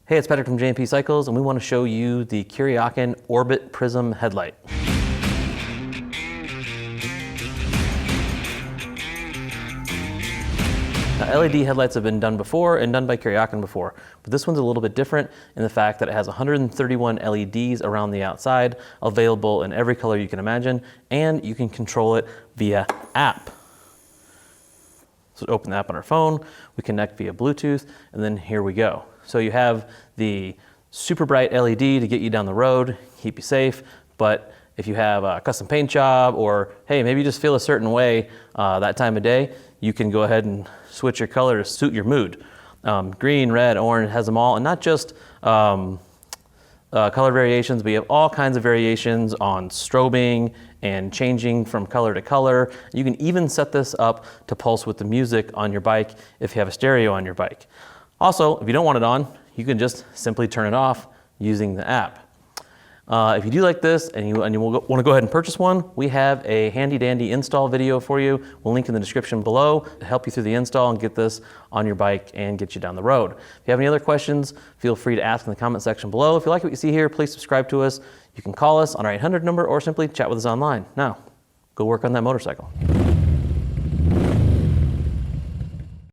Hey, it's Patrick from J&P Cycles, and we want to show you the Kuryakyn Orbit Prism headlight. Now, LED headlights have been done before and done by Kuryakyn before, but this one's a little bit different in the fact that it has 131 LEDs around the outside, available in every color you can imagine, and you can control it via app. So open the app on our phone, we connect via Bluetooth, and then here we go. So you have the super bright LED to get you down the road, keep you safe, but if you have a custom paint job or, hey, maybe you just feel a certain way that time of day, you can go ahead and switch your color to suit your mood. Green, red, orange, has them all, and not just color variations, but you have all kinds of variations on strobing and changing from color to color. You can even set this up to pulse with the music on your bike if you have a stereo on your bike. Also, if you don't want it on, you can just simply turn it off using the app. If you do like this and you want to go ahead and purchase one, we have a handy dandy install video for you. We'll link in the description below to help you through the install and get this on your bike and get you down the road. If you have any other questions, feel free to ask in the comment section below. If you like what you see here, please subscribe to us. You can call us on our 800 number or simply chat with us online. Now, go work on that motorcycle.